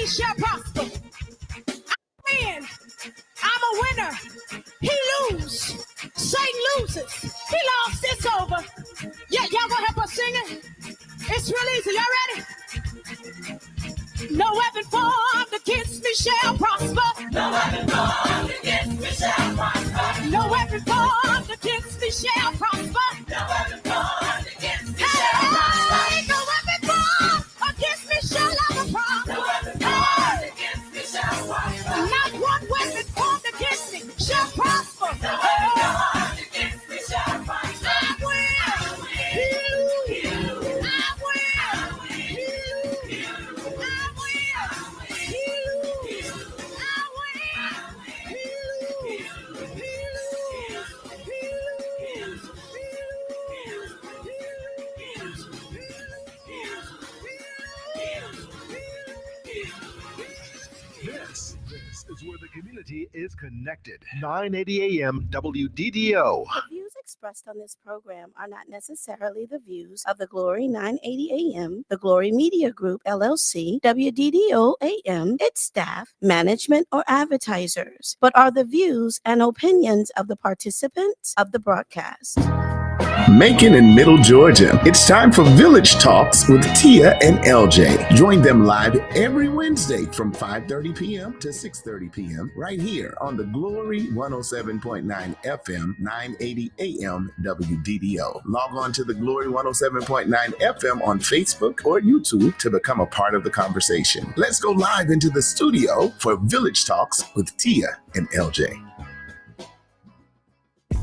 shall prosper. I win. I'm a winner. He lose. Satan loses. He lost. It's over. Yeah, y'all gonna help us sing it? It's real easy. Y'all ready? No weapon formed against me shall prosper. No weapon formed against me shall prosper. No weapon formed against me shall prosper. No weapon formed against me shall prosper. No weapon formed against me shall ever prosper. No weapon formed against me shall prosper. Not one weapon formed against me shall prosper. No weapon formed against me shall prosper. I will. I will. This is where the community is connected. 980 AM WDDO. The views expressed on this program are not necessarily the views of the Glory 980 AM, the Glory Media Group, LLC, WDDO AM, its staff, management, or advertisers, but are the views and opinions of the participants of the broadcast. Macon and Middle Georgia. It's time for Village Talks with Tia and LJ. Join them live every Wednesday from 5:30 p.m. to 6:30 p.m. right here on the Glory 107.9 FM, 980 AM WDDO. Log on to the Glory 107.9 FM on Facebook or YouTube to become a part of the conversation. Let's go live into the studio for Village Talks with Tia and LJ.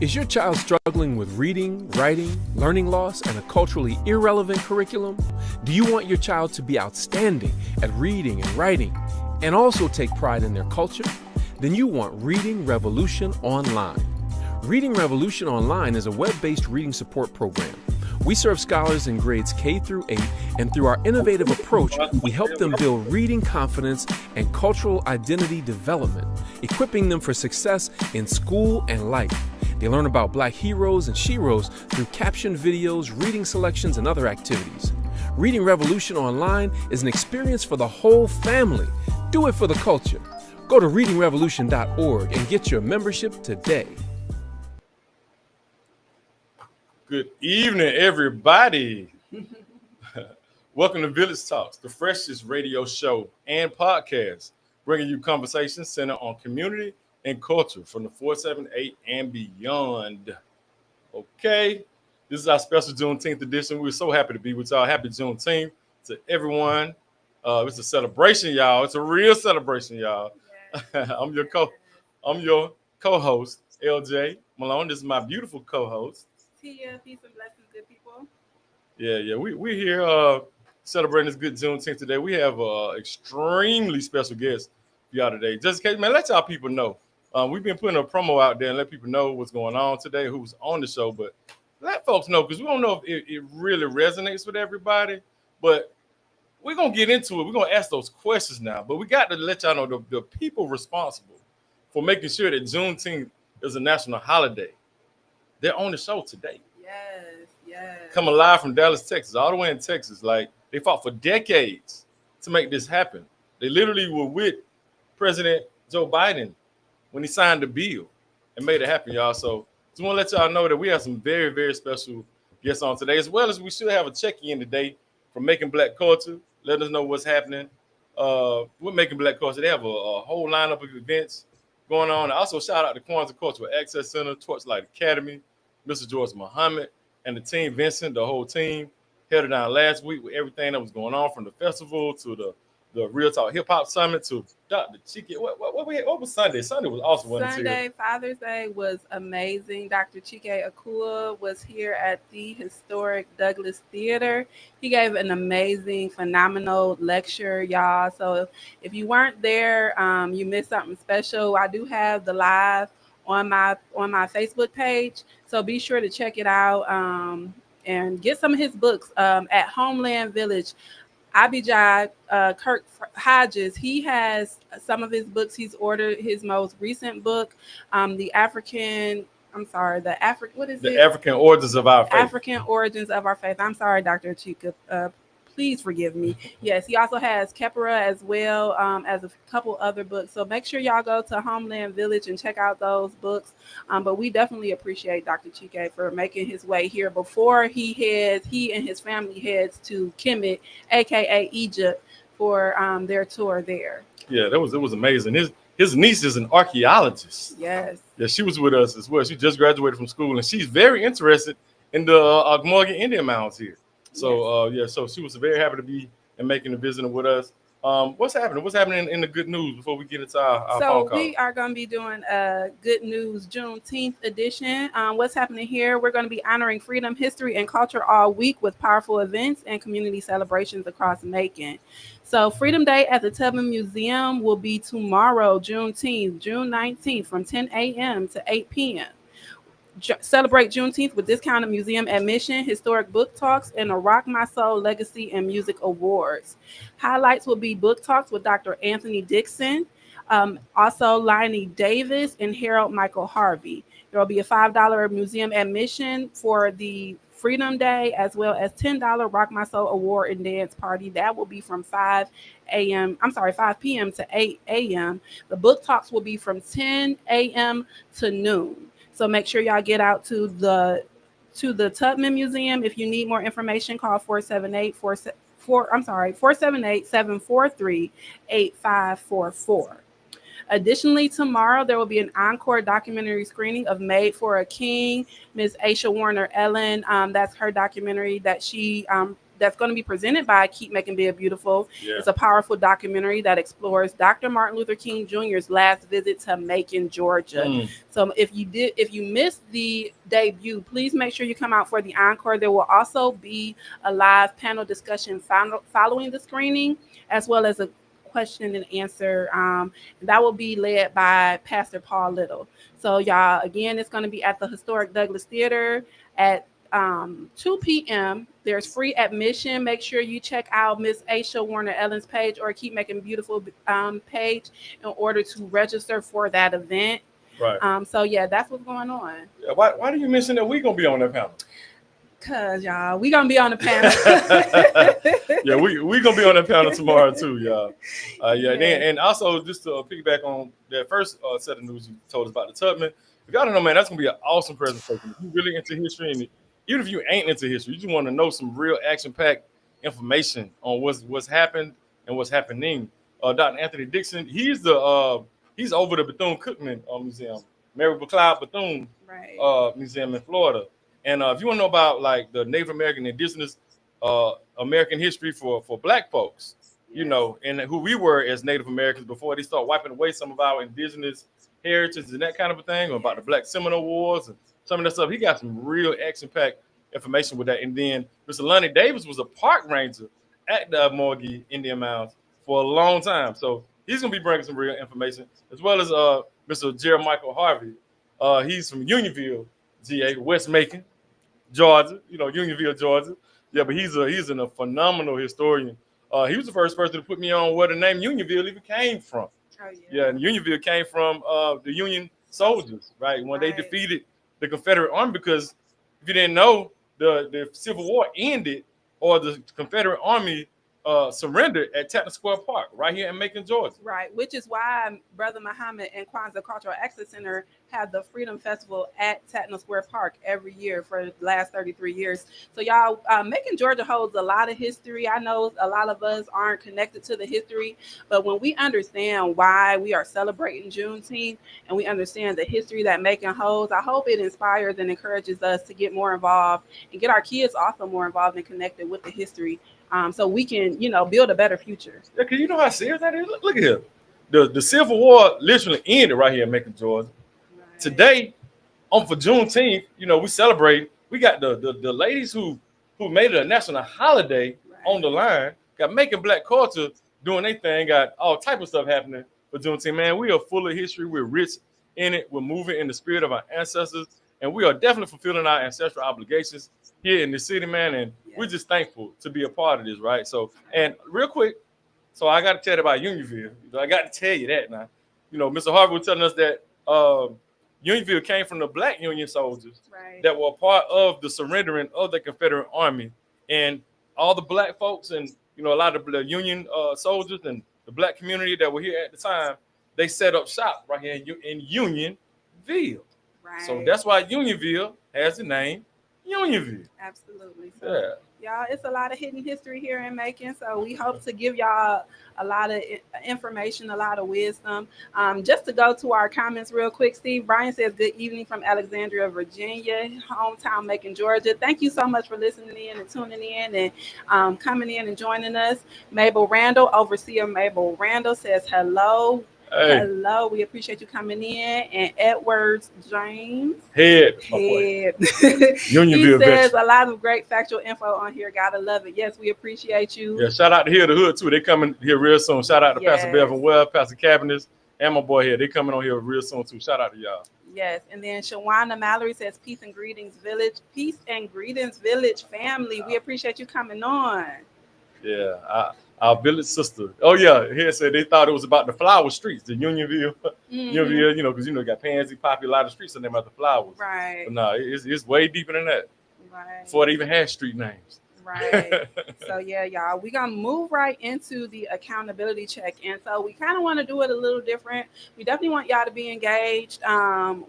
Is your child struggling with reading, writing, learning loss, and a culturally irrelevant curriculum? Do you want your child to be outstanding at reading and writing and also take pride in their culture? Then you want Reading Revolution Online. Reading Revolution Online is a web-based reading support program. We serve scholars in grades K through 8, and through our innovative approach, we help them build reading confidence and cultural identity development, equipping them for success in school and life. They learn about Black heroes and sheroes through captioned videos, reading selections, and other activities. Reading Revolution Online is an experience for the whole family. Do it for the culture. Go to readingrevolution.org and get your membership today. Good evening, everybody. Welcome to Village Talks, the freshest radio show and podcast, bringing you conversations centered on community and culture from the 478 and beyond. Okay, this is our special Juneteenth edition. We're so happy to be with y'all. Happy Juneteenth to everyone. It's a celebration, y'all. It's a real celebration, y'all. Yeah. I'm your co-host, LJ Malone. This is my beautiful co-host. Tia, peace and blessings, good people. Yeah. We're here celebrating this good Juneteenth today. We have an extremely special guest for y'all today. Just in case, man, let y'all people know. We've been putting a promo out there and let people know what's going on today, who's on the show, but let folks know because we don't know if it really resonates with everybody, but we're going to get into it. We're going to ask those questions now, but we got to let y'all know the people responsible for making sure that Juneteenth is a national holiday. They're on the show today. Yes. Coming live from Dallas, Texas, all the way in Texas. Like, they fought for decades to make this happen. They literally were with President Joe Biden when he signed the bill and made it happen, y'all. So just want to let y'all know that we have some very, very special guests on today, as well as we should have a check-in today from Making Black Culture. Let us know what's happening with Making Black Culture. They have a whole lineup of events going on. Also, shout out to Kwanzaa Cultural Access Center, Torchlight Academy, Mr. George Muhammad, and the team, Vincent, the whole team, held it down last week with everything that was going on, from the festival to the Real Talk Hip Hop Summit to Dr. Chike. What was Sunday? Sunday was awesome. Sunday, Father's Day was amazing. Dr. Chike Akua was here at the historic Douglas Theater. He gave an amazing, phenomenal lecture, y'all. So if you weren't there, you missed something special. I do have the live on my Facebook page, so be sure to check it out and get some of his books at Homeland Village. Abijah Kirk Hodges, he has some of his books. He's ordered his most recent book, The African Origins of Our Faith. The African Origins of Our Faith. African Origins of Our Faith. I'm sorry, Dr. Chika. Please forgive me. Yes, he also has Kepera as well as a couple other books. So make sure y'all go to Homeland Village and check out those books. But we definitely appreciate Dr. Chike for making his way here before he and his family heads to Kemet, aka Egypt, for their tour there. Yeah, it was amazing. His niece is an archaeologist. Yes. Yeah, she was with us as well. She just graduated from school, and she's very interested in the Ogmorgan Indian Mounds here. So so she was very happy to be and making a visit with us. What's happening? What's happening in the good news before we get into our phone call? We are going to be doing a Good News Juneteenth edition. What's happening here? We're going to be honoring freedom, history, and culture all week with powerful events and community celebrations across Macon. So Freedom Day at the Tubman Museum will be tomorrow, June 19th, from 10 a.m. to 8 p.m. Celebrate Juneteenth with discounted museum admission, historic book talks, and a Rock My Soul Legacy and Music Awards. Highlights will be book talks with Dr. Anthony Dixon, also Liney Davis, and Harold Michael Harvey. There will be a $5 museum admission for the Freedom Day, as well as $10 Rock My Soul Award and Dance Party. That will be from 5 p.m. to 8 a.m. The book talks will be from 10 a.m. to noon. So make sure y'all get out to the Tubman Museum. If you need more information, call 478-743-8544. Additionally, tomorrow there will be an encore documentary screening of Made for a King, Ms. Aisha Warner Ellen. That's her documentary that she that's going to be presented by Keep Making Big Beautiful. Yeah. It's a powerful documentary that explores Dr. Martin Luther King Jr.'s last visit to Macon, Georgia. So if you missed the debut, please make sure you come out for the encore. There will also be a live panel discussion following the screening, as well as a question and answer that will be led by Pastor Paul Little. So y'all, again, it's going to be at the historic Douglas Theater at 2 p.m. There's free admission. Make sure you check out Miss Aisha Warner Ellen's page or Keep Making Beautiful page in order to register for that event. Right. So yeah, that's what's going on. Yeah, why do you mention that we're gonna be on that panel? Cause y'all, we gonna be on the panel. Yeah, we gonna be on that panel tomorrow too, y'all. And also just to piggyback on that first set of news you told us about the Tubman, you gotta know, man, that's gonna be an awesome presentation. If you're really into history, and even if you ain't into history, you just want to know some real action-packed information on what's happened and what's happening. Dr. Anthony Dixon, he's over the Bethune-Cookman Museum, Mary McLeod Bethune Museum in Florida. And if you want to know about like the Native American indigenous American history for Black folks, you know, and who we were as Native Americans before they start wiping away some of our indigenous heritage and that kind of a thing, or about the Black Seminole Wars and some of that stuff. He got some real action-packed information with that. And then Mr. Lonnie Davis was a park ranger at the Ogmorgan Indian Mounds for a long time. So he's going to be bringing some real information, as well as Mr. Jerry Michael Harvey. He's from Unionville, GA, West Macon, Georgia, Unionville, Georgia. Yeah, but he's a phenomenal historian. He was the first person to put me on where the name Unionville even came from. Oh, yeah, and Unionville came from the Union soldiers, right? When they defeated the Confederate Army, because if you didn't know, the Civil War ended, or the Confederate Army surrendered at Tatton Square Park, right here in Macon, Georgia. Right, which is why Brother Muhammad and Kwanzaa Cultural Access Center have the Freedom Festival at Tatton Square Park every year for the last 33 years. So y'all, Macon, Georgia holds a lot of history. I know a lot of us aren't connected to the history, but when we understand why we are celebrating Juneteenth and we understand the history that Macon holds, I hope it inspires and encourages us to get more involved and get our kids also more involved and connected with the history. So we can, build a better future. Yeah, because you know how serious that is? Look at here. The Civil War literally ended right here in Macon, Georgia. Right. Today, for Juneteenth, we celebrate. We got the ladies who made it a national holiday on the line, got Macon Black culture doing their thing, got all type of stuff happening for Juneteenth. Man, we are full of history. We're rich in it. We're moving in the spirit of our ancestors. And we are definitely fulfilling our ancestral obligations here in the city, man. And we're just thankful to be a part of this, right? So, and real quick, so I got to tell you about Unionville. I got to tell you that now. Mr. Harvey was telling us that Unionville came from the Black Union soldiers that were a part of the surrendering of the Confederate Army. And all the black folks and a lot of the Union soldiers and the black community that were here at the time, they set up shop right here in Unionville. Right. So that's why Unionville has the name Unionville. Absolutely. So, y'all, it's a lot of hidden history here in Macon. So we hope to give y'all a lot of information, a lot of wisdom. Just to go to our comments real quick, Steve Bryan says, good evening from Alexandria, Virginia, hometown Macon, Georgia. Thank you so much for listening in and tuning in and coming in and joining us. Mabel Randall, Overseer Mabel Randall says hello. Hey. Hello, we appreciate you coming in. And Edwards James Head. he Unionville says veteran. a lot of great factual info on here. Gotta love it. Yes, we appreciate you. Yeah, shout out to Here the Hood too. They coming here real soon. Shout out to Pastor Bevan Webb, Pastor Cabinets, and my boy here. They coming on here real soon too. Shout out to y'all. Yes, and then Shawana Mallory says peace and greetings, village. Peace and greetings, village family. We appreciate you coming on. Yeah, our village sister. Oh yeah, here said they thought it was about the flower streets, the Unionville, Unionville. Because you got Pansy, Poppy, a lot of streets named after flowers. Right. But no, it's way deeper than that. Right. Before they even had street names. Right. So yeah, y'all, we're gonna move right into the accountability check. And so we kind of want to do it a little different. We definitely want y'all to be engaged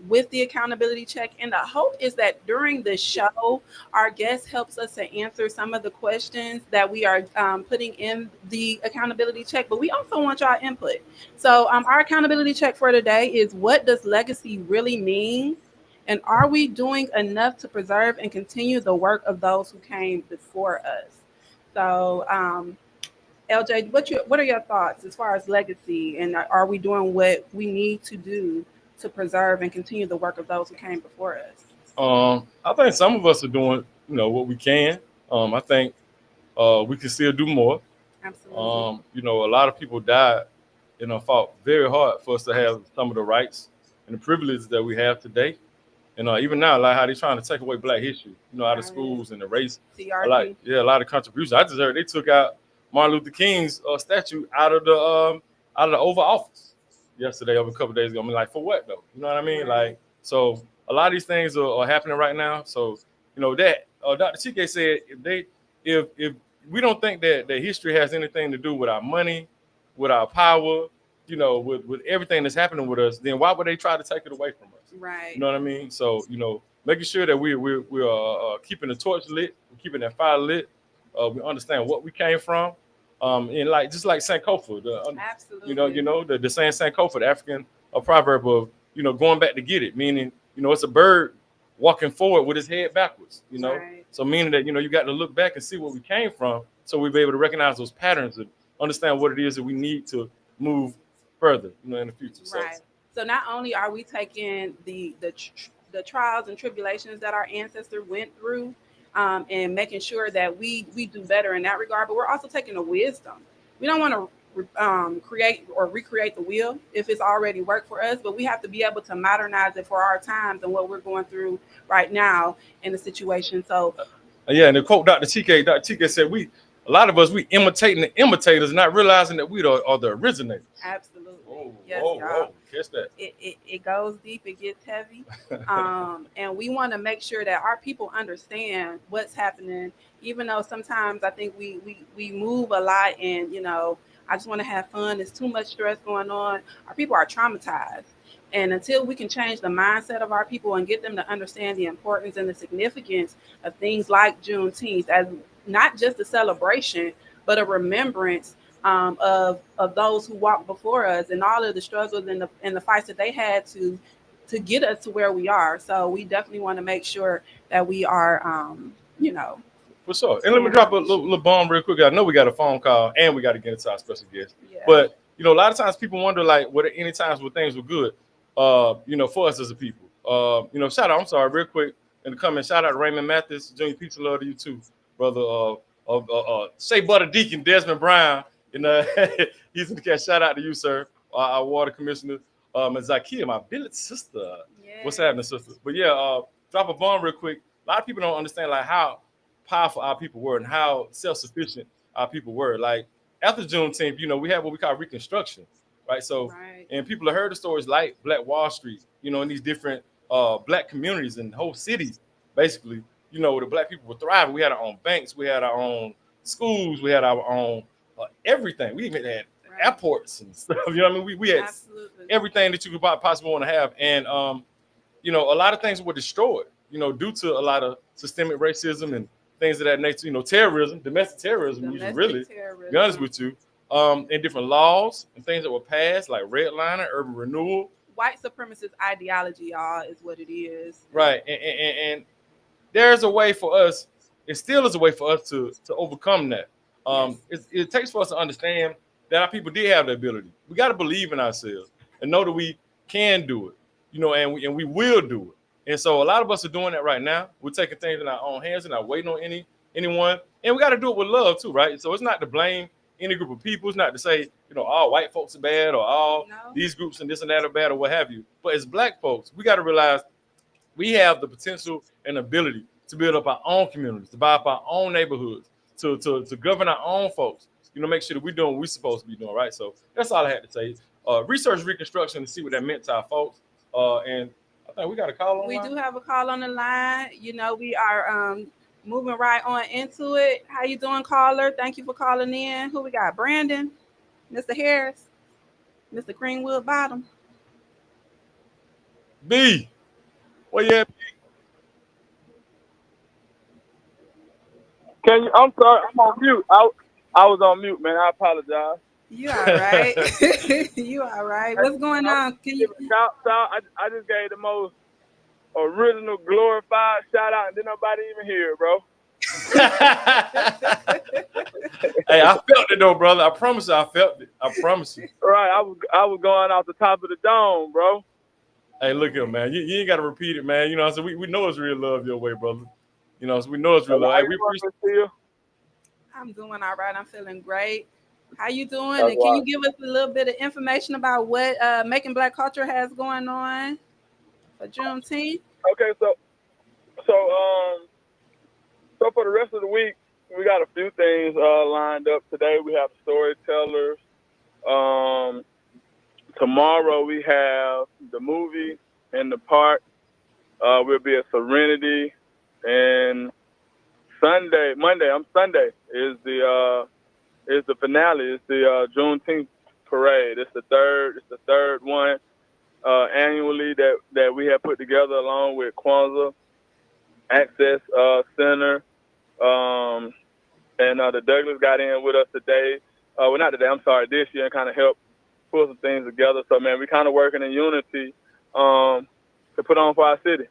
with the accountability check. And the hope is that during the show, our guest helps us to answer some of the questions that we are putting in the accountability check. But we also want y'all input. So our accountability check for today is, what does legacy really mean? And are we doing enough to preserve and continue the work of those who came before us? So, LJ, what are your thoughts as far as legacy? And are we doing what we need to do to preserve and continue the work of those who came before us? I think some of us are doing, what we can. I think we can still do more. Absolutely. A lot of people died, fought very hard for us to have some of the rights and the privileges that we have today. And even now, like how they're trying to take away Black history, out of schools and the race. A lot of contributions. I just heard they took out Martin Luther King's statue out of the Oval Office yesterday, over a couple of days ago. I mean, like, for what though? You know what I mean? Right. Like, so a lot of these things are happening right now. So that Dr. Chike said, if we don't think that history has anything to do with our money, with our power, with everything that's happening with us, then why would they try to take it away from us? Right. You know what I mean? So, making sure that we're keeping the torch lit, we're keeping that fire lit. We understand what we came from. And just like Sankofa, Absolutely. the saying Sankofa, the African proverb of, going back to get it, meaning, it's a bird walking forward with his head backwards, Right. So meaning that, you got to look back and see where we came from, so we'll be able to recognize those patterns and understand what it is that we need to move further, in the future. Right. So not only are we taking the trials and tribulations that our ancestors went through, and making sure that we do better in that regard, but we're also taking the wisdom. We don't want to create or recreate the wheel if it's already worked for us, but we have to be able to modernize it for our times and what we're going through right now in the situation. So and the quote Dr. Chike said, a lot of us, we imitating the imitators, not realizing that we are the originators. Absolutely. Yes, y'all. Catch that. It goes deep, it gets heavy. And we want to make sure that our people understand what's happening, even though sometimes I think we move a lot and, I just want to have fun. There's too much stress going on. Our people are traumatized. And until we can change the mindset of our people and get them to understand the importance and the significance of things like Juneteenth as not just a celebration, but a remembrance of those who walked before us and all of the struggles and the fights that they had to get us to where we are. So we definitely want to make sure that we are, For sure. And let me drop a little bomb real quick. I know we got a phone call and we got to get into our special guest. Yeah. But, a lot of times people wonder, like, what any times when things were good, for us as a people. Shout out, I'm sorry, real quick in the comments, shout out to Raymond Mathis, Junior Pizza, love to you too, brother. Shea Butter Deacon Desmond Brown. He's in the cast. Shout out to you, sir. Our water commissioner, and Zakia, my village sister. Yes. What's happening, sister? But yeah, drop a bomb real quick. A lot of people don't understand like how powerful our people were and how self-sufficient our people were. Like after Juneteenth, we have what we call Reconstruction, right? So, and people have heard the stories like Black Wall Street, in these different Black communities and whole cities, basically, where the Black people were thriving. We had our own banks, we had our own schools. We had our own everything. We even had Right. airports and stuff. You know what I mean? We had Absolutely. everything that you could possibly want to have. And, you know, a lot of things were destroyed, you know, due to a lot of systemic racism and things of that nature, you know, terrorism, domestic terrorism, you should really terrorism. be honest with you, and different laws and things that were passed, like redlining, urban renewal. White supremacist ideology, y'all, is what it is. Right. And there's a way for us, it still is a way for us to overcome that. It takes for us to understand that our people did have the ability. We got to believe in ourselves and know that we can do it, you know, and we will do it. And so a lot of us are doing that right now. We're taking things in our own hands and not waiting on anyone. And we got to do it with love too, right? So it's not to blame any group of people. It's not to say, you know, all white folks are bad or all these groups and this and that are bad or what have you. But as Black folks, we got to realize we have the potential and ability to build up our own communities, to buy up our own neighborhoods, to govern our own folks, you know, make sure that we're doing what we're supposed to be doing, right? So that's all I had to say. Research Reconstruction to see what that meant to our folks. And I think we got a call on. We do have a call on the line. You know, we are moving right on into it. How you doing, caller? Thank you for calling in. Who we got? Brandon, Mr. Harris, Mr. Greenwood Bottom. B. Well, yeah. Can you? I'm sorry, I'm on mute. I was on mute, man. I apologize. You all right? You all right? What's going on? Can you? Shout, I just gave the most original, glorified shout out, and didn't nobody even hear it, bro. Hey, I felt it though, brother. I promise you, I felt it. I promise you. Right, I was going off the top of the dome, bro. Hey, look here, man. You ain't got to repeat it, man. You know, so we know it's real love your way, brother. You know, so we know it's real love. Hey, we appreciate you. I'm doing all right. I'm feeling great. How you doing? And can you give us a little bit of information about what Making Black Culture has going on for Juneteenth? Okay, so for the rest of the week, we got a few things lined up. Today we have storytellers. Tomorrow we have the movie in the park. We'll be at Serenity, and Sunday is the finale. It's the Juneteenth parade. It's the third one annually that we have put together along with Kwanzaa Access Center, and the Douglas got in with us today. Well, not today. I'm sorry, this year, and kind of helped pull some things together. So, man, we kind of working in unity to put on for our city.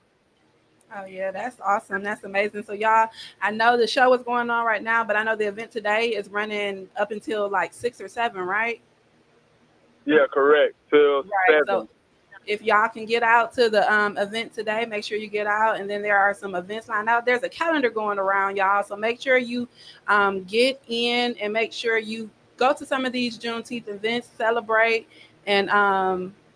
Oh, yeah, that's awesome. That's amazing. So, y'all, I know the show is going on right now, but I know the event today is running up until like 6 or 7, right? Yeah, correct. Till 7. So if y'all can get out to the event today, make sure you get out. And then there are some events lined out. There's a calendar going around, y'all. So make sure you get in and make sure you go to some of these Juneteenth events, celebrate. And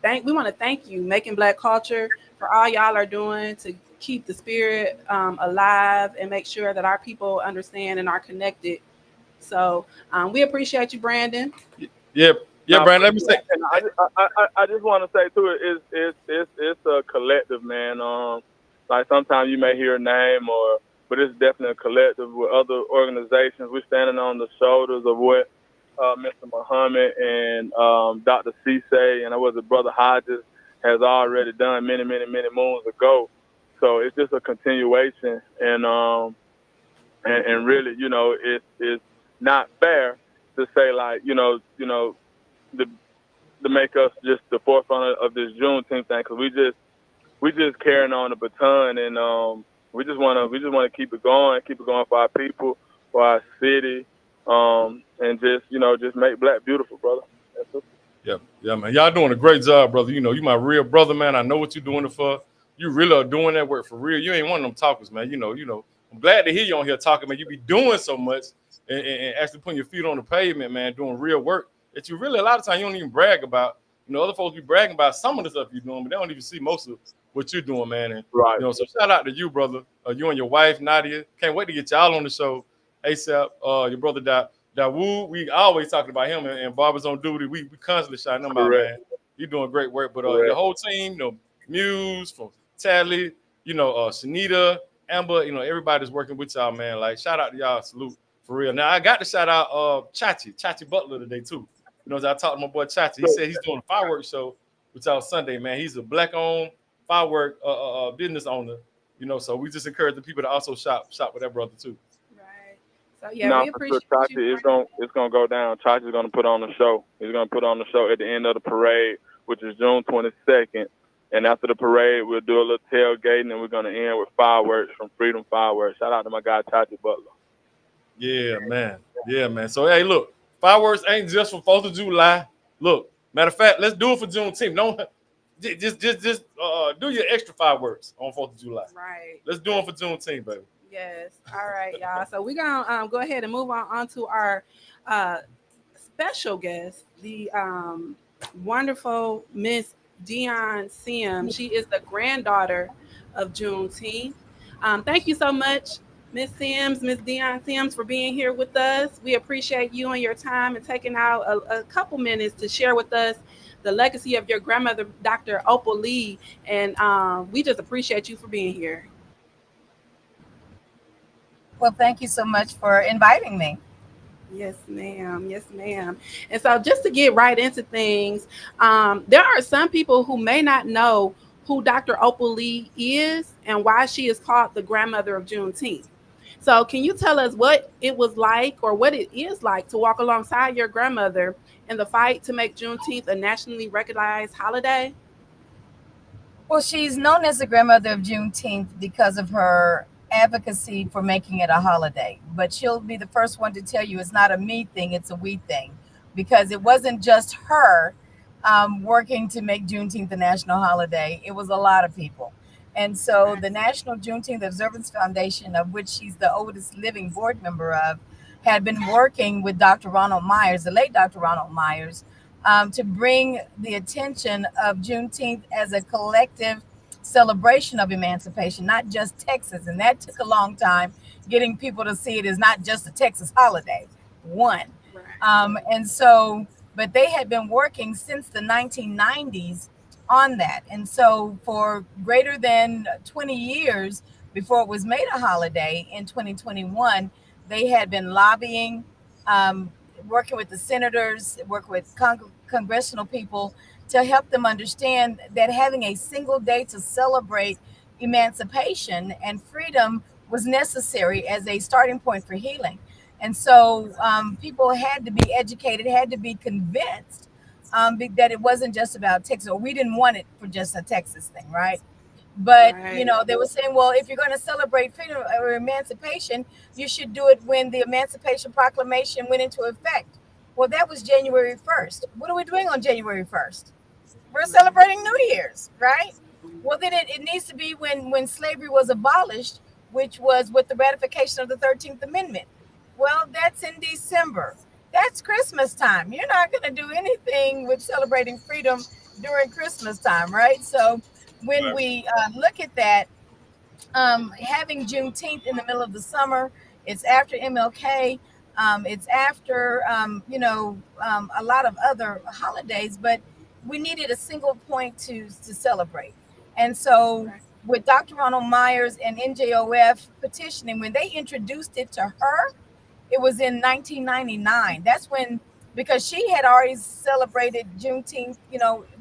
we want to thank you, Making Black Culture, for all y'all are doing to keep the spirit alive and make sure that our people understand and are connected. So we appreciate you, Brandon. Yeah, Brandon. Let me say. I just want to say too, it's a collective, man. Like sometimes you may hear a name, but it's definitely a collective with other organizations. We're standing on the shoulders of what Mr. Muhammad and Dr. Cisse and Brother Hodges has already done many moons ago. So it's just a continuation, and really, you know, it's not fair to say like, you know, to make us just the forefront of this Juneteenth thing, because we just carrying on the baton, and we just want to keep it going for our people, for our city, and just make Black beautiful, brother. That's it. Yeah, man. Y'all doing a great job, brother. You know, you my real brother, man. I know what you're doing it for. You really are doing that work for real. You ain't one of them talkers, man. You know. I'm glad to hear you on here talking, man. You be doing so much and actually putting your feet on the pavement, man, doing real work that you really, a lot of times, you don't even brag about. You know, other folks be bragging about some of the stuff you're doing, but they don't even see most of what you're doing, man. And, right. You know, so shout out to you, brother. You and your wife, Nadia. Can't wait to get y'all on the show ASAP. Your brother, Dawood, we always talking about him, and Barbara's on duty. We constantly shouting him out, man. You're doing great work. But the whole team, you know, Muse, from Tally, you know, Shanita, Amber, you know, everybody's working with y'all, man. Like, shout out to y'all. Salute For real. Now I got to shout out Chachi Butler today too. You know, as I talked to my boy Chachi, he said he's doing a fireworks show with y'all Sunday, man. He's a black-owned firework business owner. You know, so we just encourage the people to also shop with that brother too. Right. So yeah, we appreciate Chachi, it's gonna go down. Chachi's gonna put on the show. He's gonna put on the show at the end of the parade, which is June 22nd. And after the parade, we'll do a little tailgating, and we're gonna end with fireworks from Freedom Fireworks. Shout out to my guy Chachi Butler. Yeah, man. Yeah, man. So hey, look, fireworks ain't just for 4th of July. Look, matter of fact, let's do it for Juneteenth. Don't just do your extra fireworks on 4th of July. Right. Let's do them for Juneteenth, baby. Yes. All right, y'all. So we're gonna go ahead and move on to our special guest, the wonderful Miss Dion Sims. She is the granddaughter of Juneteenth. Thank you so much, Miss Sims, Miss Dion Sims, for being here with us. We appreciate you and your time and taking out a couple minutes to share with us the legacy of your grandmother, Dr. Opal Lee. And we just appreciate you for being here. Well, thank you so much for inviting me. Yes, ma'am. Yes, ma'am. And so just to get right into things, there are some people who may not know who Dr. Opal Lee is and why she is called the grandmother of Juneteenth. So can you tell us what it was like or what it is like to walk alongside your grandmother in the fight to make Juneteenth a nationally recognized holiday? Well, she's known as the grandmother of Juneteenth because of her advocacy for making it a holiday. But she'll be the first one to tell you it's not a me thing, it's a we thing. Because it wasn't just her working to make Juneteenth a national holiday. It was a lot of people. And so the National Juneteenth Observance Foundation, of which she's the oldest living board member of, had been working with Dr. Ronald Myers, the late Dr. Ronald Myers, to bring the attention of Juneteenth as a collective celebration of emancipation, not just Texas. And that took a long time, getting people to see it as not just a Texas holiday, one. But they had been working since the 1990s on that. And so for greater than 20 years before it was made a holiday in 2021, they had been lobbying, working with the senators, working with congressional people to help them understand that having a single day to celebrate emancipation and freedom was necessary as a starting point for healing. And so people had to be educated, had to be convinced that it wasn't just about Texas, or we didn't want it for just a Texas thing, right? But, you know, they were saying, well, if you're going to celebrate freedom or emancipation, you should do it when the Emancipation Proclamation went into effect. Well, that was January 1st. What are we doing on January 1st? We're celebrating New Year's, right? Well, then it needs to be when slavery was abolished, which was with the ratification of the 13th Amendment. Well, that's in December. That's Christmas time. You're not going to do anything with celebrating freedom during Christmas time, right? So when we look at that, having Juneteenth in the middle of the summer, it's after MLK, it's after, a lot of other holidays, but we needed a single point to celebrate. And so with Dr. Ronald Myers and NJOF petitioning, when they introduced it to her, it was in 1999. That's when, because she had already celebrated Juneteenth,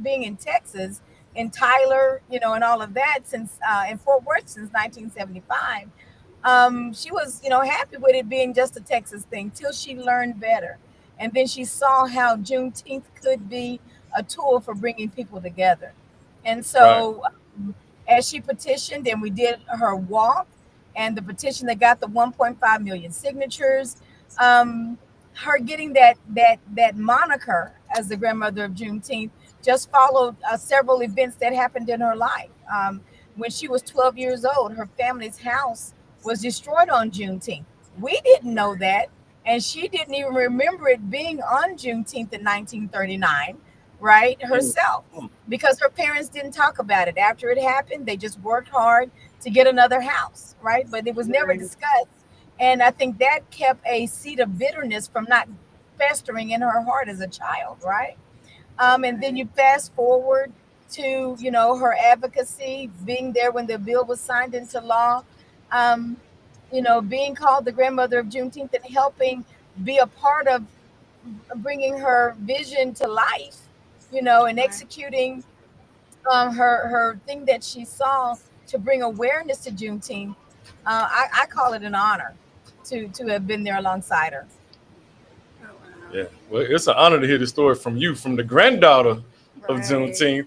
being in Texas, in Tyler, and all of that since in Fort Worth since 1975. She was, happy with it being just a Texas thing till she learned better. And then she saw how Juneteenth could be a tool for bringing people together. And so as she petitioned, and we did her walk, and the petition that got the 1.5 million signatures, her getting that moniker as the grandmother of Juneteenth just followed several events that happened in her life. When she was 12 years old, her family's house was destroyed on Juneteenth. We didn't know that, and she didn't even remember it being on Juneteenth in 1939, right, herself, because her parents didn't talk about it. After it happened, they just worked hard to get another house, right? But it was never discussed. And I think that kept a seed of bitterness from not festering in her heart as a child, right? And then you fast forward to, her advocacy, being there when the bill was signed into law. being called the grandmother of Juneteenth and helping be a part of bringing her vision to life, and Right. executing her thing that she saw to bring awareness to Juneteenth. I call it an honor to have been there alongside her. Oh, wow. Yeah, well, it's an honor to hear the story from you, from the granddaughter of Right. Juneteenth,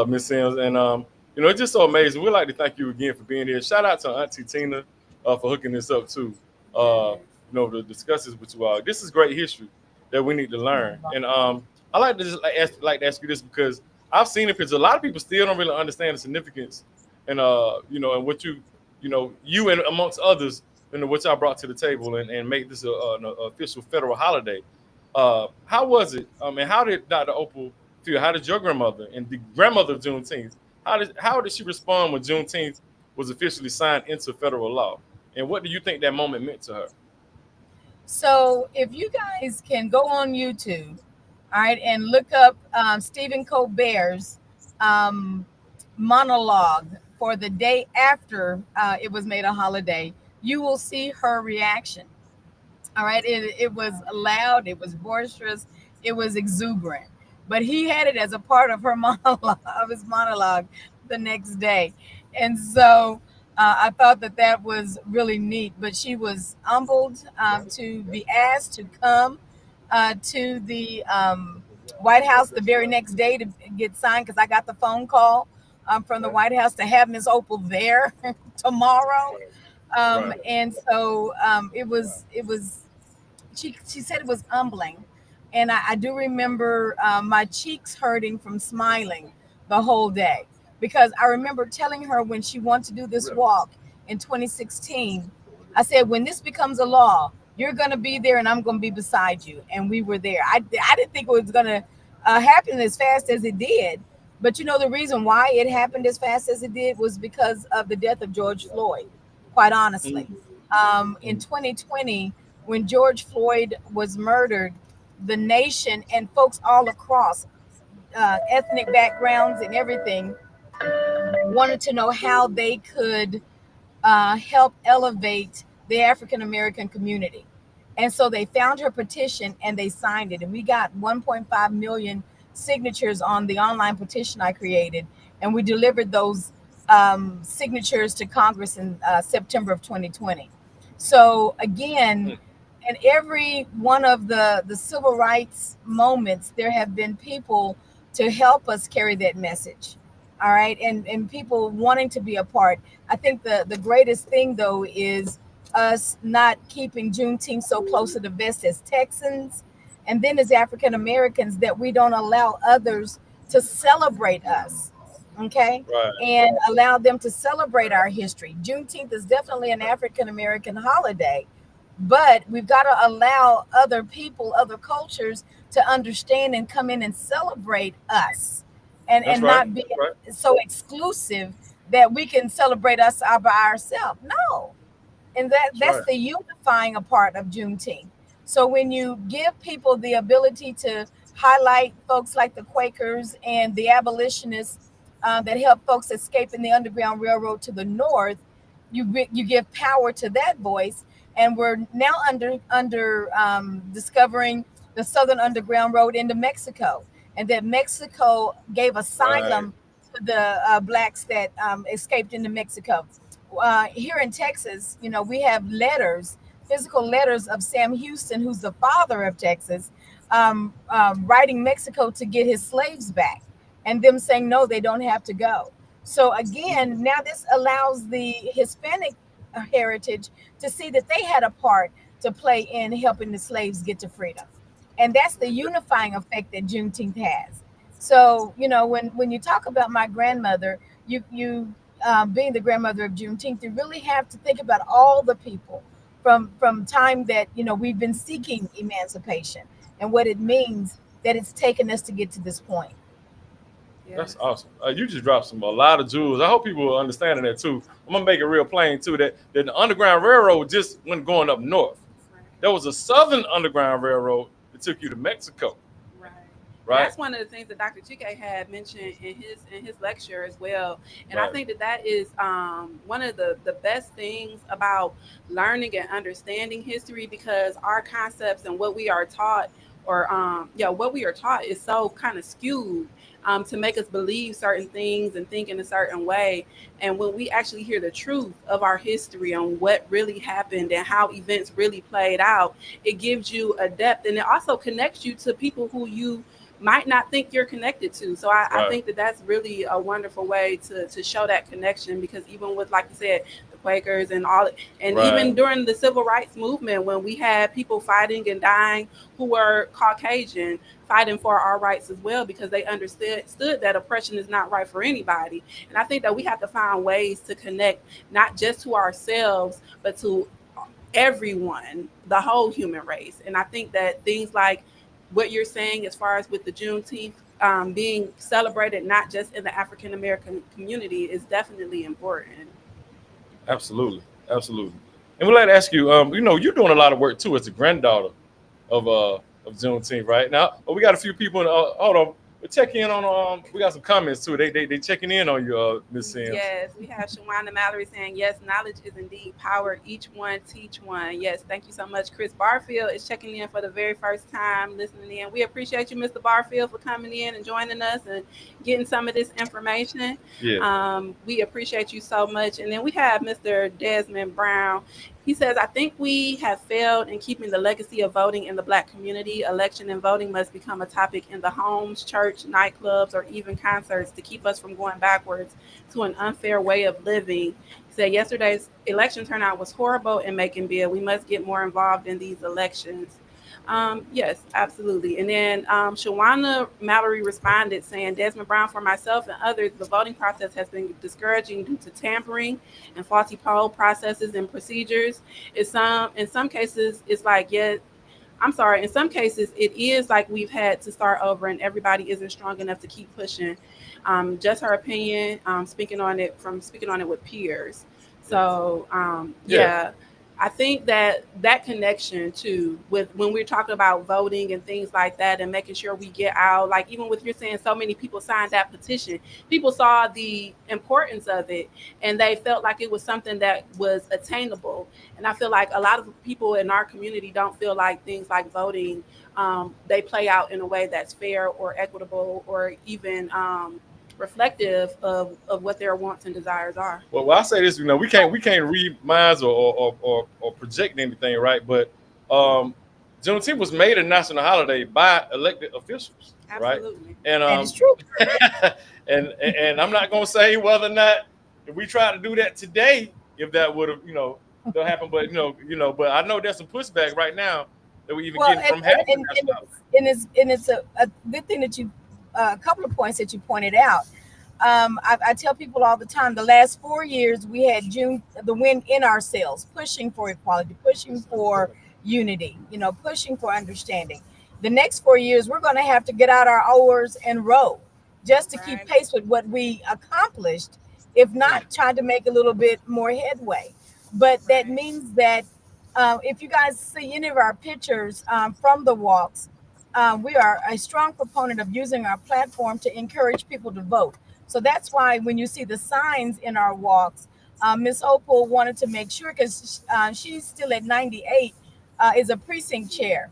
Miss Sims, and it's just so amazing. We'd like to thank you again for being here. Shout out to Auntie Tina for hooking this up too. Uh, to discuss this with you all. This is great history that we need to learn, and I like to just like to ask you this because I've seen it because a lot of people still don't really understand the significance, and and what you and amongst others, what y'all brought to the table and make this an official federal holiday. How was it? And how did Dr. Opal feel? How did your grandmother and the grandmother of Juneteenth, how did she respond when Juneteenth was officially signed into federal law? And what do you think that moment meant to her? So if you guys can go on YouTube, all right, and look up Stephen Colbert's um, monologue for the day after it was made a holiday, you will see her reaction. All right, it was loud, it was boisterous, it was exuberant, but he had it as a part of her monologue, of his monologue the next day, and so I thought that was really neat. But she was humbled to be asked to come to the White House the very next day to get signed, because I got the phone call from the White House to have Miss Opal there tomorrow. Right. And so it was she said it was humbling, and I do remember my cheeks hurting from smiling the whole day, because I remember telling her when she wanted to do this walk in 2016, I said, when this becomes a law, you're going to be there and I'm going to be beside you. And we were there. I didn't think it was going to happen as fast as it did, but the reason why it happened as fast as it did was because of the death of George Floyd, quite honestly. In 2020, when George Floyd was murdered, the nation and folks all across ethnic backgrounds and everything wanted to know how they could help elevate the African American community. And so they found her petition and they signed it. And we got 1.5 million signatures on the online petition I created. And we delivered those signatures to Congress in September of 2020. So again, in every one of the civil rights moments, there have been people to help us carry that message. All right. And people wanting to be a part. I think the greatest thing, though, is us not keeping Juneteenth so close to the vest as Texans, and then as African Americans, that we don't allow others to celebrate us. Okay. Right. And allow them to celebrate our history. Juneteenth is definitely an African American holiday, but we've got to allow other people, other cultures to understand and come in and celebrate us, and That's and right. not be That's right. so exclusive that we can celebrate us all by ourselves. No. And that's right. the unifying a part of Juneteenth. So when you give people the ability to highlight folks like the Quakers and the abolitionists that helped folks escape in the Underground Railroad to the north, you give power to that voice. And we're now discovering the Southern Underground Road into Mexico, and that Mexico gave asylum to the blacks that escaped into Mexico. Here in Texas, we have letters, physical letters of Sam Houston, who's the father of Texas, writing Mexico to get his slaves back, and them saying no, they don't have to go. So again, now this allows the Hispanic heritage to see that they had a part to play in helping the slaves get to freedom. And that's the unifying effect that Juneteenth has. So, when you talk about my grandmother, you being the grandmother of Juneteenth, you really have to think about all the people from time that we've been seeking emancipation, and what it means that it's taken us to get to this point. That's awesome. You just dropped a lot of jewels. I hope people are understanding that too. I'm gonna make it real plain too, that the Underground Railroad just wasn't going up north. There was a Southern Underground Railroad that took you to Mexico. Right. Right. That's one of the things that Dr. Chike had mentioned in his lecture as well. And I Right. think that is one of the best things about learning and understanding history, because our concepts and what we are taught, or what we are taught is so kind of skewed to make us believe certain things and think in a certain way. And when we actually hear the truth of our history on what really happened and how events really played out, it gives you a depth, and it also connects you to people who you might not think you're connected to. So I Right. think that that's really a wonderful way to show that connection, because even with, like you said, the Quakers and all, and Right. even during the civil rights movement, when we had people fighting and dying who were Caucasian, fighting for our rights as well, because they understood that oppression is not right for anybody. And I think that we have to find ways to connect not just to ourselves, but to everyone, the whole human race. And I think that things like what you're saying, as far as with the Juneteenth being celebrated not just in the African American community, is definitely important. Absolutely. Absolutely. And we'd like to ask you, you're doing a lot of work too as a granddaughter of Juneteenth right now. Oh, we got a few people. Hold on. We're checking in on. We got some comments too. They checking in on you, Miss Sims. Yes, we have Shawana Mallory saying, yes, knowledge is indeed power. Each one teach one. Yes, thank you so much. Chris Barfield is checking in for the very first time, listening in. We appreciate you, Mr. Barfield, for coming in and joining us and getting some of this information. Yeah. We appreciate you so much. And then we have Mr. Desmond Brown. He says, I think we have failed in keeping the legacy of voting in the Black community. Election and voting must become a topic in the homes, church, nightclubs, or even concerts to keep us from going backwards to an unfair way of living. He said, yesterday's election turnout was horrible in Macon-Bill. We must get more involved in these elections. Yes, absolutely. And then Shawana Mallory responded saying, Desmond Brown, for myself and others, the voting process has been discouraging due to tampering and faulty poll processes and procedures. In some cases, it's like, in some cases, it is like we've had to start over and everybody isn't strong enough to keep pushing. Just her opinion, speaking on it with peers. So, yeah. I think that connection too, with when we're talking about voting and things like that, and making sure we get out, like even with you're saying so many people signed that petition, people saw the importance of it and they felt like it was something that was attainable. And I feel like a lot of people in our community don't feel like things like voting, they play out in a way that's fair or equitable or even reflective of what their wants and desires are. Well, I say this, we can't read minds or project anything, right? But Juneteenth was made a national holiday by elected officials, Absolutely. right? And That is true. and I'm not gonna say whether or not if we try to do that today, if that would have, still happened. But but I know there's some pushback right now that we even getting from half the national holiday. It's a good thing that you a couple of points that you pointed out. I tell people all the time, the last 4 years we had the wind in our sails, pushing for equality, pushing for unity, pushing for understanding. The next 4 years we're going to have to get out our oars and row just to keep pace with what we accomplished, if not trying to make a little bit more headway. But that means that if you guys see any of our pictures from the walks, we are a strong proponent of using our platform to encourage people to vote. So that's why when you see the signs in our walks, Ms. Opal wanted to make sure, because she's still at 98, is a precinct chair,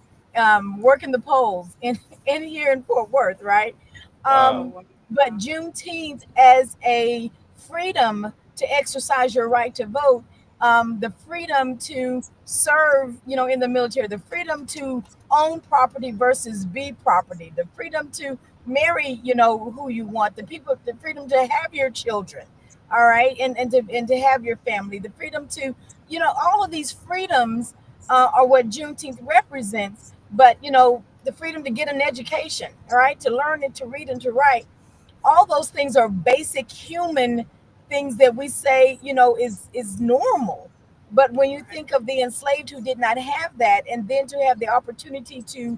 working the polls in here in Fort Worth, right? But Juneteenth as a freedom to exercise your right to vote, the freedom to serve, in the military, the freedom to own property versus be property, the freedom to marry, who you want, the freedom to have your children, all right, and to have your family, the freedom to, all of these freedoms are what Juneteenth represents. But the freedom to get an education, all right, to learn and to read and to write, all those things are basic human things that we say, is normal. But when you think of the enslaved who did not have that, and then to have the opportunity to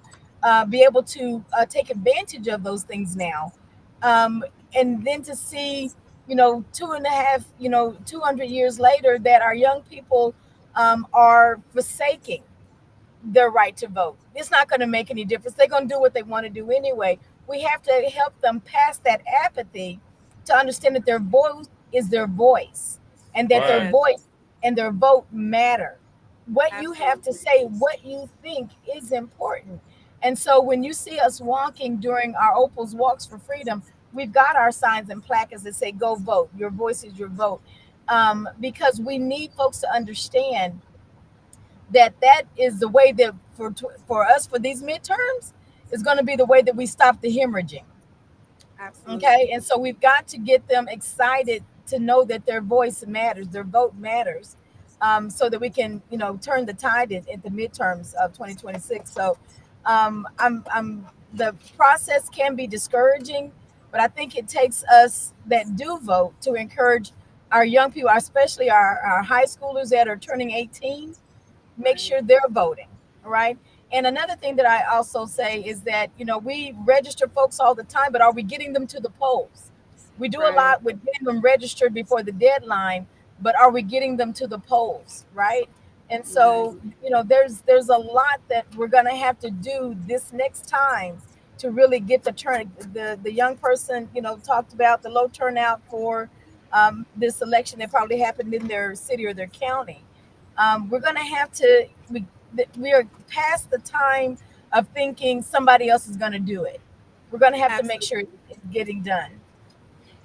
be able to take advantage of those things now, and then to see, 200 years later that our young people are forsaking their right to vote. It's not going to make any difference. They're going to do what they want to do anyway. we have to help them past that apathy to understand that their voice is their voice, and that their Right. voice and their vote matter. What you have to say, what you think is important. And so when you see us walking during our Opals Walks for Freedom, we've got our signs and placards that say, go vote. Your voice is your vote. Because we need folks to understand that that is the way that for us, for these midterms, is going to be the way that we stop the hemorrhaging. Absolutely. Okay. And so we've got to get them excited to know that their voice matters, their vote matters, so that we can, turn the tide at the midterms of 2026. So the process can be discouraging, but I think it takes us that do vote to encourage our young people, especially our high schoolers that are turning 18, make sure they're voting. Right. And another thing that I also say is that, we register folks all the time, but are we getting them to the polls? We do a lot with getting them registered before the deadline, but are we getting them to the polls? Right. And so, there's a lot that we're going to have to do this next time to really get the young person, talked about the low turnout for this election that probably happened in their city or their county. We're going to have to, we are past the time of thinking somebody else is going to do it. We're going to have to make sure it's getting done.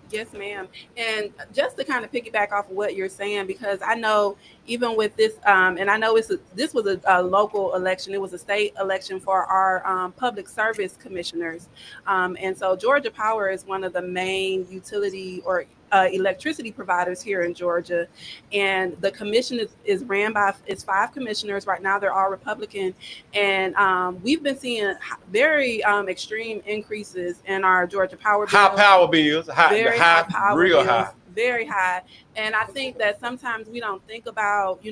Yes, ma'am. And just to kind of piggyback off of what you're saying, because I know even with this, and I know this was a local election, it was a state election for our public service commissioners. And so Georgia Power is one of the main utility or electricity providers here in Georgia. And the commission is ran by, it's 5 commissioners. Right now, they're all Republican. And we've been seeing very extreme increases in our Georgia Power bills. High power bills, Very high power real bills, high. very high. And I think that sometimes we don't think about,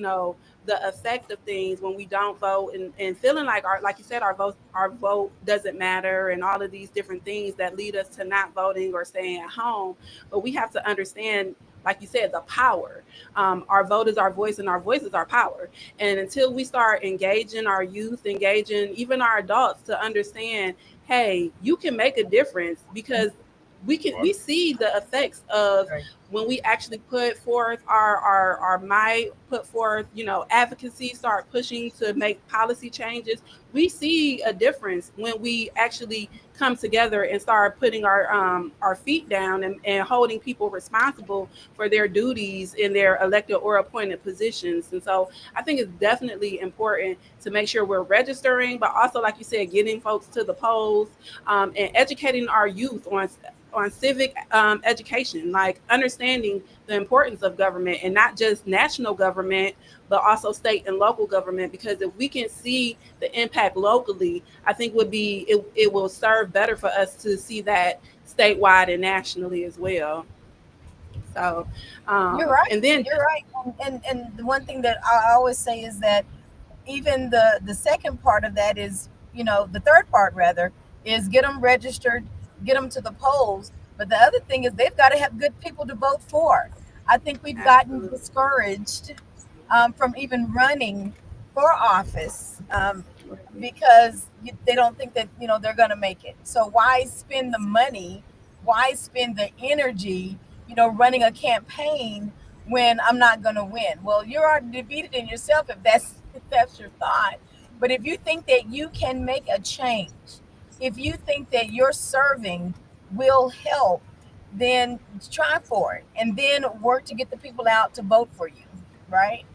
the effect of things when we don't vote and feeling like like you said, our vote doesn't matter and all of these different things that lead us to not voting or staying at home. But we have to understand, like you said, the power. Our vote is our voice and our voice is our power. And until we start engaging our youth, engaging even our adults to understand, hey, you can make a difference, because we see the effects of when we actually put forth our might, put forth, advocacy, start pushing to make policy changes. We see a difference when we actually come together and start putting our feet down and holding people responsible for their duties in their elected or appointed positions. And so I think it's definitely important to make sure we're registering, but also, like you said, getting folks to the polls, and educating our youth on civic education, like understanding the importance of government, and not just national government, but also state and local government. Because if we can see the impact locally, I think it will serve better for us to see that statewide and nationally as well. So You're right. And then You're right. And the one thing that I always say is that even the second part of that is, the third part rather, is get them registered, get them to the polls. But the other thing is they've got to have good people to vote for. I think we've gotten discouraged from even running for office because they don't think that, they're going to make it. So why spend the money? Why spend the energy, running a campaign when I'm not going to win? Well, you're already defeated in yourself if that's your thought. But if you think that you can make a change, if you think that your serving will help, then try for it, and then work to get the people out to vote for you, right?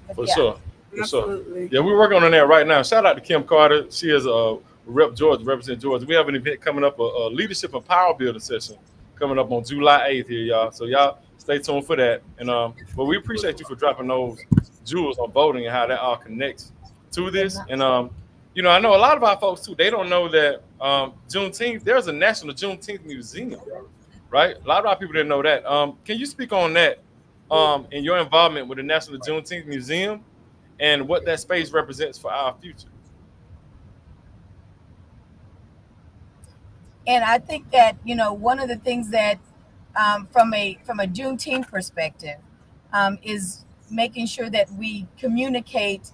But For yeah. sure. absolutely. Yeah, we're working on that right now. Shout out to Kim Carter. She is a represent Georgia. We have an event coming up, a leadership and power building session coming up on July 8th here, y'all. So y'all stay tuned for that. And but we appreciate you for dropping those jewels on voting and how that all connects to this. And I know a lot of our folks too, they don't know that Juneteenth, there's a National Juneteenth Museum, right? A lot of our people didn't know that. Can you speak on that and your involvement with the National Juneteenth Museum and what that space represents for our future? And I think that, one of the things that from a Juneteenth perspective is making sure that we communicate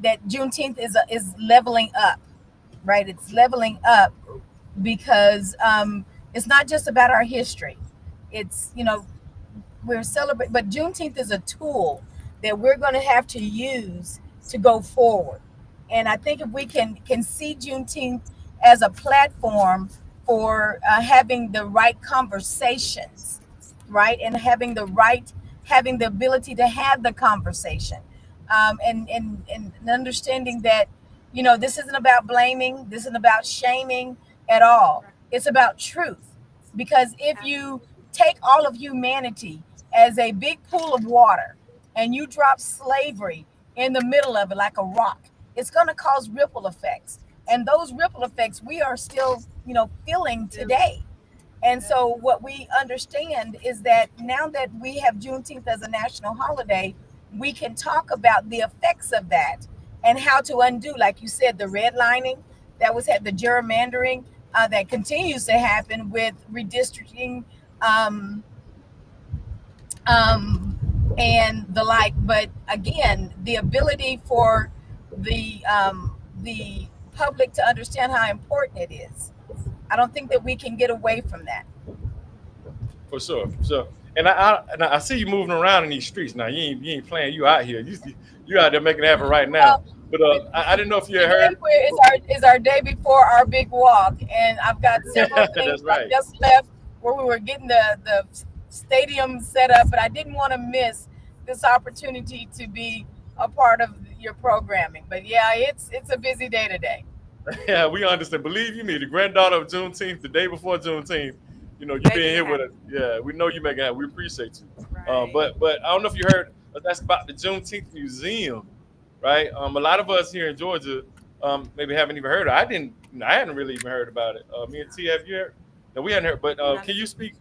that Juneteenth is leveling up, right? It's leveling up because it's not just about our history. It's, we're celebrating, but Juneteenth is a tool that we're going to have to use to go forward. And I think if we can see Juneteenth as a platform for having the right conversations, right, and having the ability to have the conversation, and understanding that this isn't about blaming, this isn't about shaming at all. It's about truth, because if you take all of humanity as a big pool of water and you drop slavery in the middle of it like a rock, it's going to cause ripple effects, and those ripple effects we are still feeling today. And so what we understand is that now that we have Juneteenth as a national holiday, we can talk about the effects of that and how to undo, like you said, the redlining that was had, the gerrymandering that continues to happen with redistricting, and the like. But again, the ability for the public to understand how important it is. I don't think that we can get away from that. For sure, for sure. And I see you moving around in these streets now. You ain't playing. You out here. You out there making it happen right now. But I didn't know if you had heard. It's our day before our big walk, and I've got several things. That's right. I just left where we were getting the stadium set up, but I didn't want to miss this opportunity to be a part of your programming. But yeah, it's a busy day today. Yeah, we understand. Believe you me, the granddaughter of Juneteenth, the day before Juneteenth, you being here with us. Yeah, we know you making it happen. We appreciate you. Right. But I don't know if you heard. That's about the Juneteenth Museum, right? A lot of us here in Georgia, maybe haven't even heard of it. I hadn't really even heard about it. Me and T, have you heard? No, we hadn't heard. But can you speak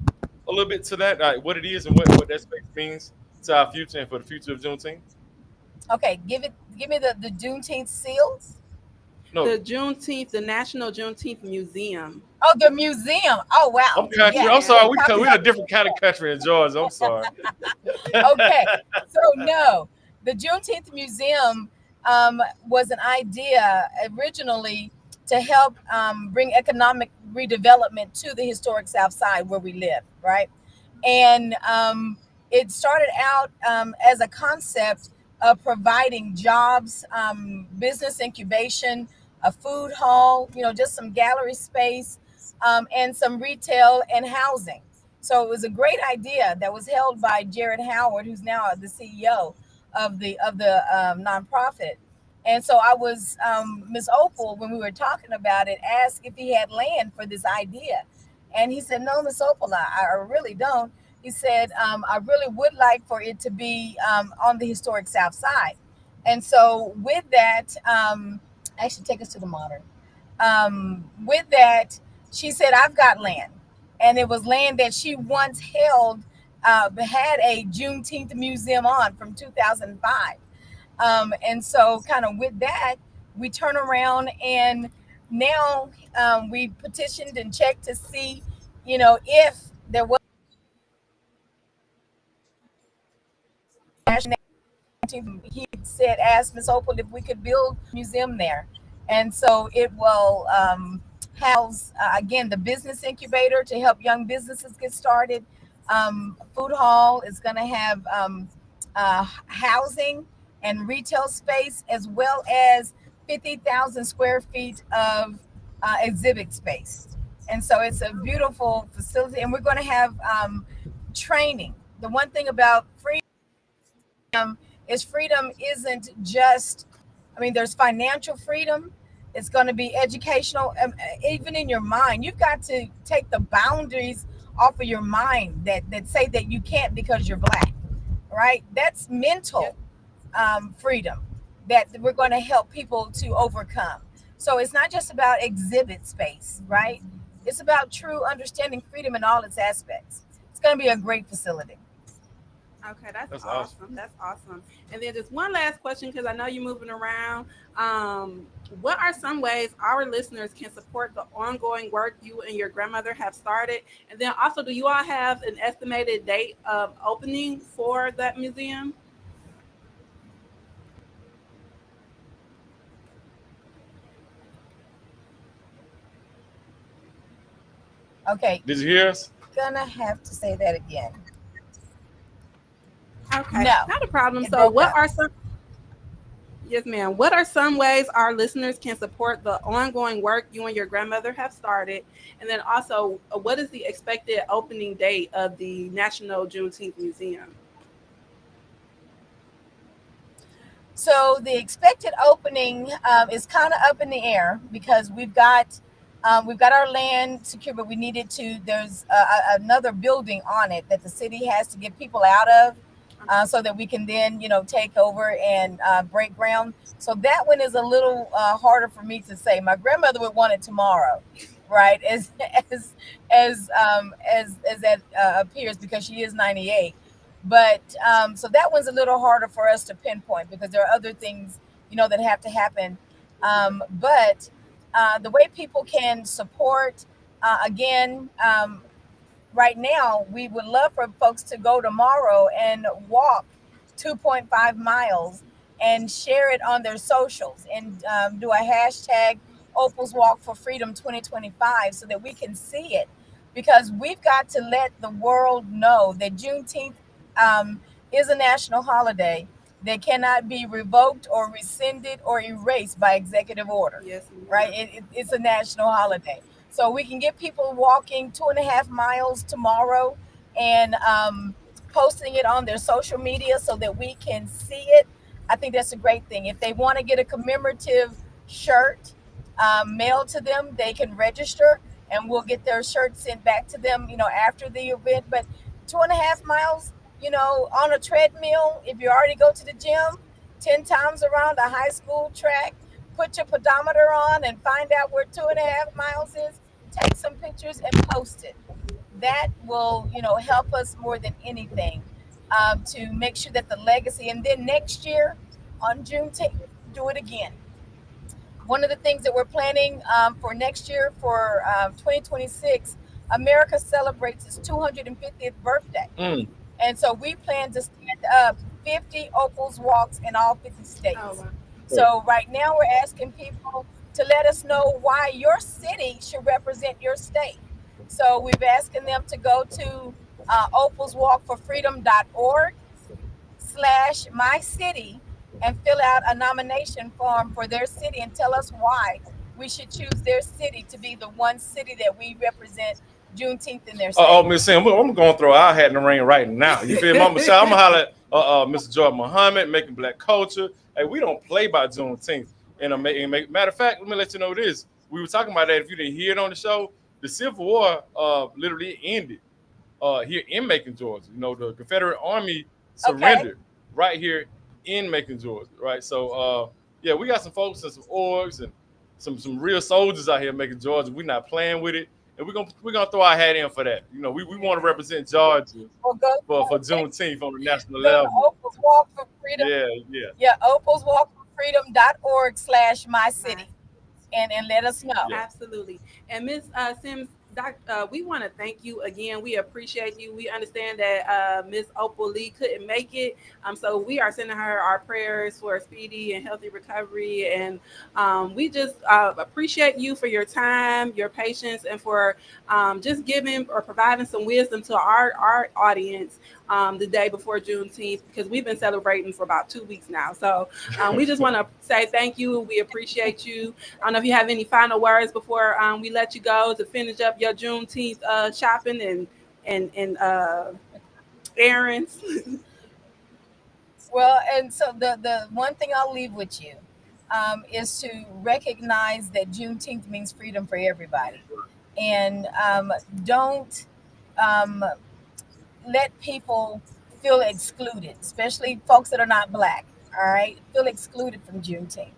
a little bit to that, like what it is and what that space means to our future and for the future of Juneteenth? Okay, give me the Juneteenth seals. No, The National Juneteenth Museum. Oh, the museum. Oh, wow. I'm country. Yeah. I'm sorry. We're a different kind of country in Georgia. I'm sorry. Okay, so no, the Juneteenth Museum was an idea originally to help bring economic redevelopment to the historic South Side where we live, right? And it started out as a concept of providing jobs, business incubation, a food hall, just some gallery space, and some retail and housing. So it was a great idea that was held by Jared Howard, who's now the CEO of the nonprofit. And so I was Miss Opal, when we were talking about it, asked if he had land for this idea, and he said, "No, Miss Opal, I really don't." He said, "I really would like for it to be on the historic South Side." And so with that, actually take us to the modern. With that, she said, "I've got land," and it was land that she once held, had a Juneteenth museum on from 2005. And so kind of with that, we turn around and now we petitioned and checked to see, if there was he said, asked Miss Opal if we could build a museum there. And so it will house, again, the business incubator to help young businesses get started. Food hall is going to have housing and retail space, as well as 50,000 square feet of exhibit space. And so it's a beautiful facility. And we're going to have training. The one thing about freedom is freedom isn't just, there's financial freedom. It's going to be educational, even in your mind. You've got to take the boundaries off of your mind that say that you can't because you're Black, right? That's mental freedom that we're going to help people to overcome. So it's not just about exhibit space, right? It's about true understanding freedom in all its aspects. It's going to be a great facility. Okay, that's awesome. That's awesome. And then just one last question, because I know you're moving around. What are some ways our listeners can support the ongoing work you and your grandmother have started? And then also, do you all have an estimated date of opening for that museum? Okay, Did you hear us? gonna have to say that again. Okay, No, not a problem. it So, broke what up. are some? Yes, ma'am. What are some ways our listeners can support the ongoing work you and your grandmother have started? And then also, what is the expected opening date of the National Juneteenth Museum? So the expected opening is kind of up in the air because we've got our land secure, but we needed to. There's another building on it that the city has to get people out of, so that we can then take over and break ground. So that one is a little harder for me to say. My grandmother would want it tomorrow, right? As that appears, because she is 98. But so that one's a little harder for us to pinpoint because there are other things that have to happen. But the way people can support, again, right now, we would love for folks to go tomorrow and walk 2.5 miles and share it on their socials and do a hashtag Opals Walk for Freedom 2025 so that we can see it, because we've got to let the world know that Juneteenth is a national holiday that cannot be revoked or rescinded or erased by executive order. Yes, Right? It's a national holiday. So we can get people walking 2.5 miles tomorrow and posting it on their social media so that we can see it. I think that's a great thing. If they want to get a commemorative shirt mailed to them, they can register and we'll get their shirt sent back to them, after the event. But 2.5 miles, on a treadmill, if you already go to the gym 10 times around a high school track, put your pedometer on and find out where 2.5 miles is, take some pictures and post it. That will, help us more than anything to make sure that the legacy, and then next year on Juneteenth, do it again. One of the things that we're planning for next year, for 2026, America celebrates its 250th birthday. And so we plan to stand up 50 Opals Walks in all 50 states. Oh, wow. So right now we're asking people to let us know why your city should represent your state. So we've asking them to go to opalswalkforfreedom.org/mycity and fill out a nomination form for their city and tell us why we should choose their city to be the one city that we represent Juneteenth in their state. Oh, Miss Sam, I'm going to throw our hat in the ring right now. You feel me? I'm going to holler at Mr. Jordan Muhammad, making black culture. Hey, we don't play by Juneteenth. And matter of fact, let me let you know this. We were talking about that. If you didn't hear it on the show, the Civil War literally ended here in Macon, Georgia. The Confederate Army surrendered right here in Macon, Georgia. Right. So, yeah, we got some folks and some orgs and some real soldiers out here in Macon, Georgia. We're not playing with it. And we're gonna throw our hat in for that. We want to represent Georgia for Juneteenth on the national level. Opals Walk for Freedom. Yeah. opalswalkforfreedom.org/mycity and let us know. Absolutely. And Ms. Sims, we want to thank you again. We appreciate you. We understand that Ms. Opal Lee couldn't make it. So we are sending her our prayers for a speedy and healthy recovery. And we just appreciate you for your time, your patience, and for just giving or providing some wisdom to our audience the day before Juneteenth, because we've been celebrating for about 2 weeks now. So we just want to say thank you. We appreciate you. I don't know if you have any final words before we let you go to finish up your Juneteenth shopping and errands. Well, and so the one thing I'll leave with you is to recognize that Juneteenth means freedom for everybody. And don't let people feel excluded, especially folks that are not Black, all right, feel excluded from Juneteenth.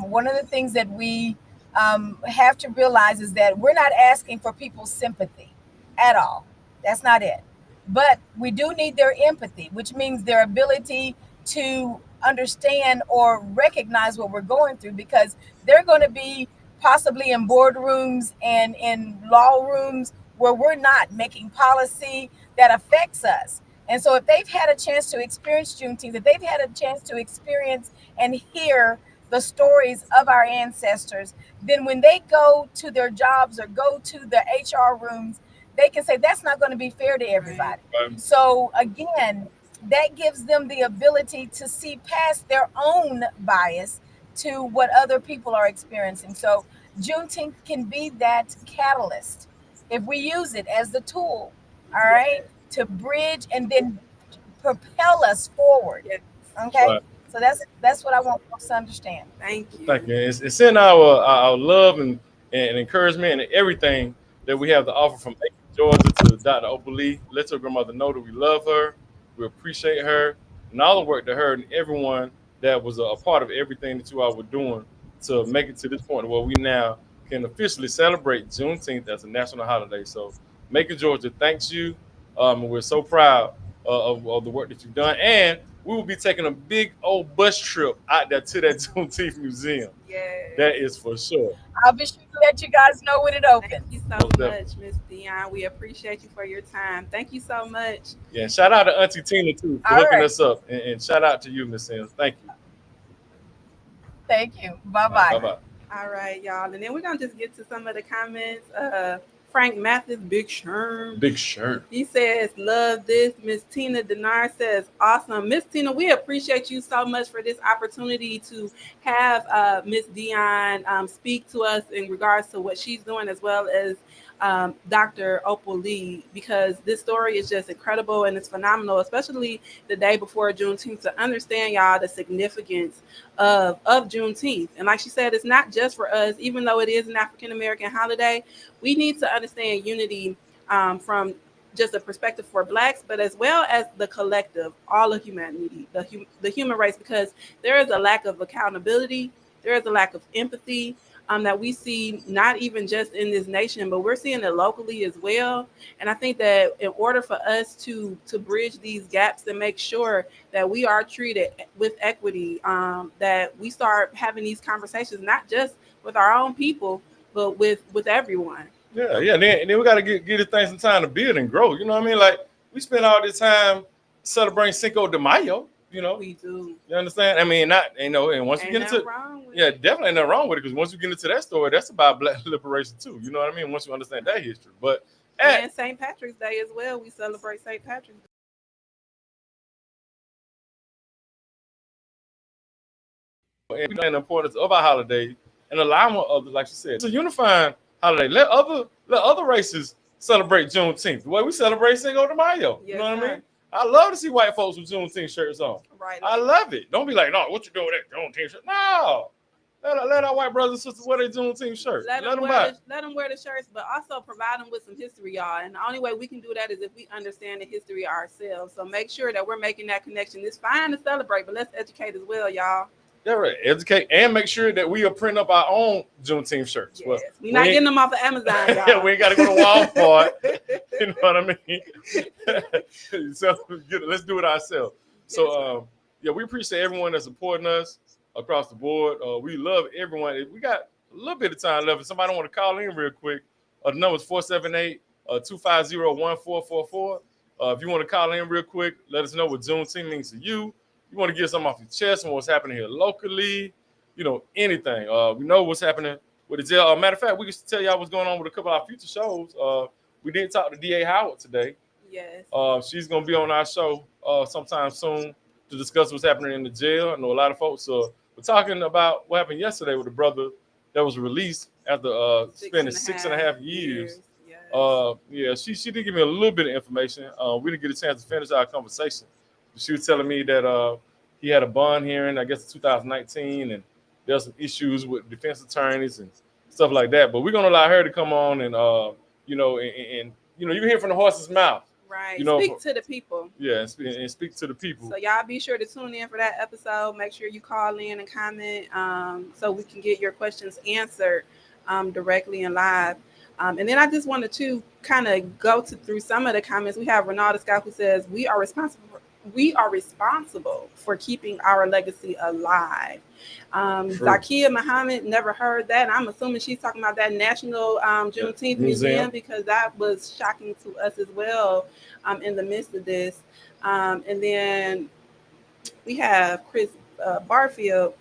One of the things that we have to realize is that we're not asking for people's sympathy at all. That's not it. But we do need their empathy, which means their ability to understand or recognize what we're going through, because they're going to be possibly in boardrooms and in law rooms where we're not making policy that affects us. And so if they've had a chance to experience Juneteenth, if they've had a chance to experience and hear the stories of our ancestors, then when they go to their jobs or go to the HR rooms, they can say that's not going to be fair to everybody. So again, that gives them the ability to see past their own bias to what other people are experiencing. So Juneteenth can be that catalyst if we use it as the tool, all right, to bridge and then propel us forward. Yes. Okay. Right. So that's what I want folks to understand. Thank you. Thank you. It's in our love and encouragement and everything that we have to offer from Macon, Georgia to Dr. Opal Lee. Let your grandmother know that we love her, we appreciate her, and all the work that her and everyone that was a part of everything that you all were doing to make it to this point where we now can officially celebrate Juneteenth as a national holiday. So Macon, Georgia, thanks you. We're so proud of the work that you've done. And we will be taking a big old bus trip out there to that Juneteenth Museum. Yes. That is for sure. I'll be sure to let you guys know when it opens. Thank you so Most much, Miss Dion. We appreciate you for your time. Thank you so much. Yeah, and shout out to Auntie Tina too for All hooking right. us up. And shout out to you, Miss Sims. Thank you. Thank you. Bye-bye. Bye-bye. All right, y'all. And then we're going to just get to some of the comments. Frank Mathis, Big Sherm. Big shirt. He says, love this. Miss Tina Denard says, awesome. Miss Tina, we appreciate you so much for this opportunity to have Miss Dion speak to us in regards to what she's doing, as well as Dr. Opal Lee, because this story is just incredible and it's phenomenal, especially the day before Juneteenth, to understand, y'all, the significance of Juneteenth. And like she said, it's not just for us, even though it is an African-American holiday. We need to understand unity from just a perspective for Blacks, but as well as the collective, all of humanity, the human race, because there is a lack of accountability, there is a lack of empathy that we see, not even just in this nation, but we're seeing it locally as well. And I think that in order for us to bridge these gaps and make sure that we are treated with equity, that we start having these conversations, not just with our own people, but with everyone. Yeah. And then we got to give this thing some time to build and grow. You know what I mean? Like, we spend all this time celebrating Cinco de Mayo. You know, We do. you understand? I mean, and once you Ain't get into nothing wrong with yeah, it. definitely ain't nothing wrong with it, because once you get into that story, that's about Black liberation too. You know what I mean? Once you understand that history, but And St. Patrick's Day as well. We celebrate St. Patrick's Day. and the importance of our holiday and allowing others, like you said, it's a unifying holiday. Let other races celebrate Juneteenth the way we celebrate Cinco de Mayo. Yes, You know what sir. I mean? I love to see white folks with Juneteenth shirts on. Right. I love it. Don't be like, no, what you doing with that Juneteenth shirt? No. Let our white brothers and sisters wear their Juneteenth shirts. Let them buy. wear the shirts, but also provide them with some history, y'all. And the only way we can do that is if we understand the history ourselves. So make sure that we're making that connection. It's fine to celebrate, but let's educate as well, y'all. Yeah, right. Educate and make sure that we are printing up our own Juneteenth shirts. Yes. Well, We're not we ain't- getting them off of Amazon, y'all. we ain't got to go to Walmart. You know what I mean? So let's do it ourselves. So yeah, we appreciate everyone that's supporting us across the board. We love everyone. If we got a little bit of time left, if somebody want to call in real quick, the number is 478-250-1444. If you want to call in real quick, let us know what Juneteenth means to you. You want to get something off your chest and what's happening here locally, you know, anything. We know what's happening with the jail. Matter of fact, we can tell y'all what's going on with a couple of our future shows. We did talk to D.A. Howard today. Yes. She's going to be on our show sometime soon to discuss what's happening in the jail. I know a lot of folks were talking about what happened yesterday with the brother that was released after spending 6.5 years. Yes. Yeah, she did give me a little bit of information. We didn't get a chance to finish our conversation. She was telling me that he had a bond hearing, I guess, in 2019, and there's some issues with defense attorneys and stuff like that. But we're gonna allow her to come on and you know, and you know, you can hear from the horse's mouth. Right. You know, Speak to the people. Yeah, and speak to the people. So y'all be sure to tune in for that episode. Make sure you call in and comment so we can get your questions answered directly and live. And then I just wanted to kind of go through some of the comments. We have Renata Scott who says, we are responsible for keeping our legacy alive. Zakia Muhammad, never heard that. I'm assuming she's talking about that National Juneteenth Museum, because that was shocking to us as well in the midst of this. And then we have Chris Barfield.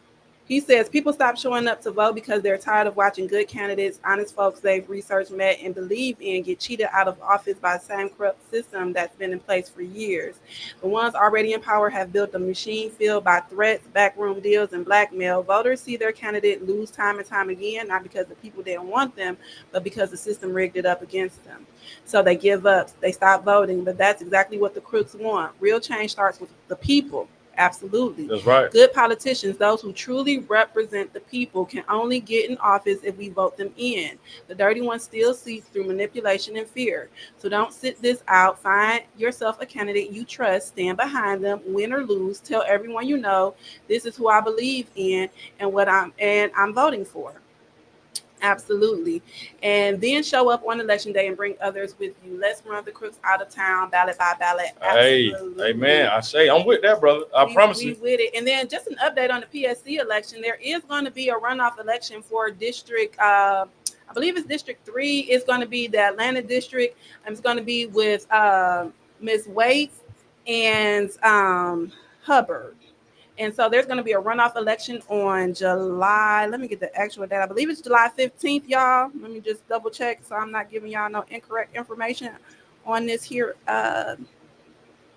He says people stop showing up to vote because they're tired of watching good candidates, honest folks they've researched, met, and believe in get cheated out of office by the same corrupt system that's been in place for years. The ones already in power have built a machine filled by threats, backroom deals, and blackmail. Voters see their candidate lose time and time again, not because the people didn't want them, but because the system rigged it up against them. So they give up, they stop voting, but that's exactly what the crooks want. Real change starts with the people. Absolutely. That's right. Good politicians, those who truly represent the people, can only get in office if we vote them in. The dirty ones steal seats through manipulation and fear. So don't sit this out. Find yourself a candidate you trust, stand behind them, win or lose. Tell everyone you know, this is who I believe in and I'm voting for. Absolutely. And then show up on election day and bring others with you. Let's run the crooks out of town, ballot by ballot. Absolutely. Hey, man, I'm with that, brother. I promise you. With it. And then just an update on the PSC election. There is going to be a runoff election for district, I believe it's District 3. It's going to be the Atlanta district. And it's going to be with Ms. Waits and Hubbard. And so there's going to be a runoff election on July. Let me get the actual date. I believe it's July 15th, y'all. Let me just double check so I'm not giving y'all no incorrect information on this here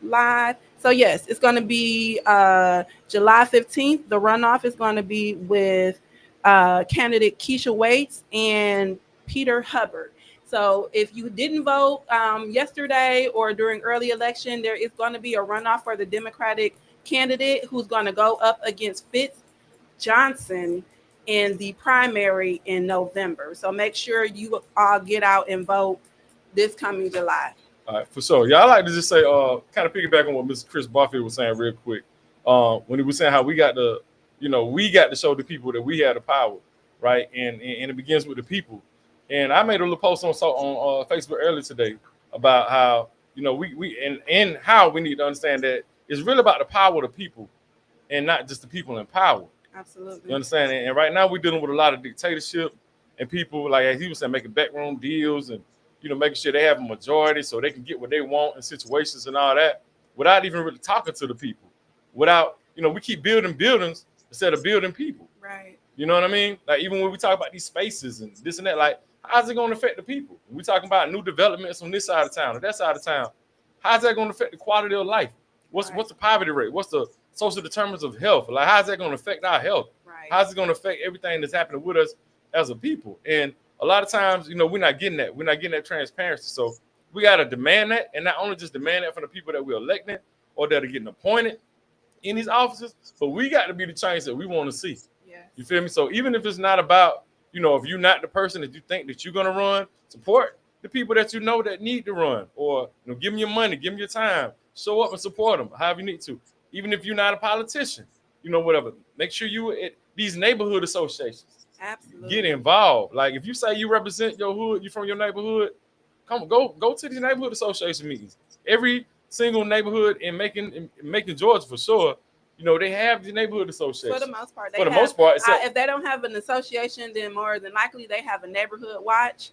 live. So yes, it's going to be July 15th. The runoff is going to be with candidate Keisha Waits and Peter Hubbard. So if you didn't vote yesterday or during early election, there is going to be a runoff for the Democratic candidate who's going to go up against Fitz Johnson in the primary in November. So make sure you all get out and vote this coming July. All right, for sure. Yeah, I like to just say, kind of piggyback on what Mr. Chris Barfield was saying real quick. When he was saying how we got to show the people that we had the power, right? And it begins with the people. And I made a little post on Facebook earlier today about how, we how we need to understand that it's really about the power of the people and not just the people in power. Absolutely. You understand? And right now we're dealing with a lot of dictatorship and people, like as he was saying, making backroom deals and, making sure they have a majority so they can get what they want in situations and all that without even really talking to the people. Without, we keep building buildings instead of building people. Right. You know what I mean? Like even when we talk about these spaces and this and that, like how's it going to affect the people? We're talking about new developments on this side of town or that side of town. How's that going to affect the quality of life? What's the poverty rate? What's the social determinants of health? Like, how's that going to affect our health? Right. How's it going to affect everything that's happening with us as a people? And a lot of times, we're not getting that. We're not getting that transparency. So we got to demand that, and not only just demand that from the people that we're electing or that are getting appointed in these offices, but we got to be the change that we want to see. Yes. You feel me? So even if it's not about, if you're not the person that you think that you're going to run, support the people that that need to run, or give them your money, give them your time. Show up and support them however you need to. Even if you're not a politician, whatever. Make sure you at these neighborhood associations. Absolutely. Get involved. Like if you say you represent your hood, you're from your neighborhood, go to these neighborhood association meetings. Every single neighborhood in Macon, Georgia for sure, they have the neighborhood associations. For the most part. If they don't have an association, then more than likely they have a neighborhood watch.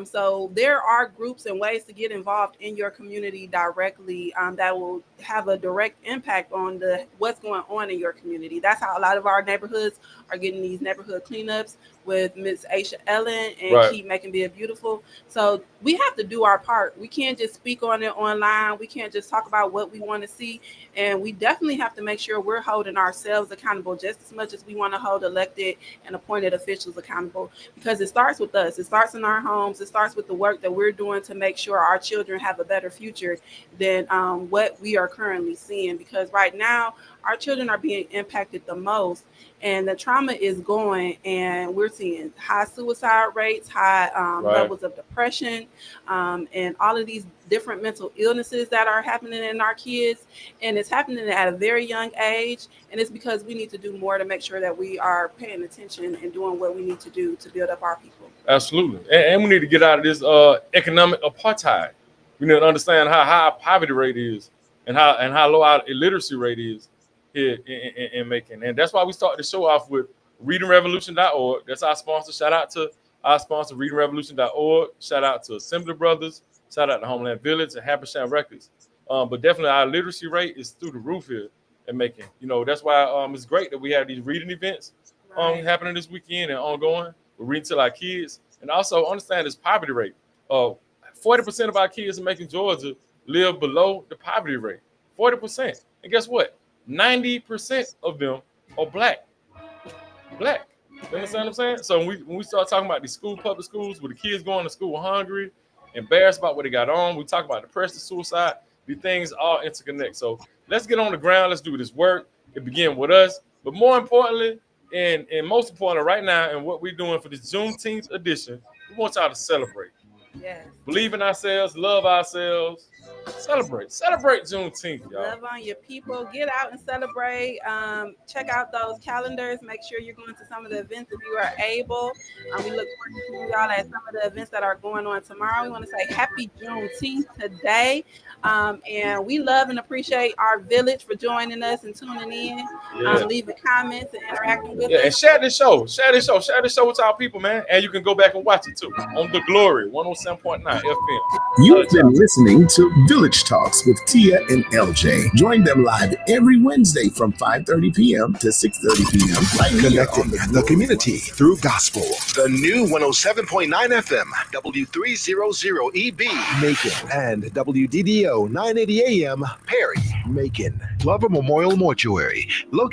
So there are groups and ways to get involved in your community directly that will have a direct impact on what's going on in your community. That's how a lot of our neighborhoods are getting these neighborhood cleanups with Ms. Aisha Ellen and Keep Making It Beautiful. So we have to do our part. We can't just speak on it online. We can't just talk about what we want to see. And we definitely have to make sure we're holding ourselves accountable just as much as we want to hold elected and appointed officials accountable, because it starts with us. It starts in our homes. It starts with the work that we're doing to make sure our children have a better future than what we are currently seeing. Because right now, our children are being impacted the most, and the trauma is going, and we're seeing high suicide rates, high levels of depression, and all of these different mental illnesses that are happening in our kids. And it's happening at a very young age. And it's because we need to do more to make sure that we are paying attention and doing what we need to do to build up our people. Absolutely. And we need to get out of this economic apartheid. We need to understand how high our poverty rate is and how low our illiteracy rate is here in Macon. And that's why we started the show off with readingrevolution.org. That's our sponsor. Shout out to our sponsor, readingrevolution.org. Shout out to Assembly Brothers. Shout out to Homeland Village and Habersham Records. But definitely our literacy rate is through the roof here in Macon. That's why it's great that we have these reading events happening this weekend and ongoing. We're reading to our kids, and also understand this poverty rate. 40% of our kids in Macon, Georgia, live below the poverty rate. 40%, and guess what? 90% of them are black. Black. You understand what I'm saying? So when we start talking about these public schools, where the kids going to school hungry, embarrassed about what they got on, we talk about depression, suicide. These things all interconnect. So let's get on the ground. Let's do this work. It begins with us. But more importantly, and most importantly right now, and what we're doing for this Juneteenth edition, we want y'all to celebrate. Yes. Believe in ourselves, love ourselves, celebrate Juneteenth, y'all. Love on your people. Get out and celebrate. Check out those calendars. Make sure you're going to some of the events if you are able. We look forward to seeing y'all at some of the events that are going on tomorrow. We want to say happy Juneteenth today. And we love and appreciate our village for joining us and tuning in, leaving comments and interacting with us. And share this show. Share this show with our people, man. And you can go back and watch it too on The Glory 107.9 FM. You've been listening to Village Talks with Tia and LJ. Join them live every Wednesday from 5:30 p.m. to 6:30 p.m. Right here on Connecting the community through gospel. The new 107.9 FM, W300EB, Macon and WDDO 980 AM, Perry. Macon. Glover Memorial Mortuary, located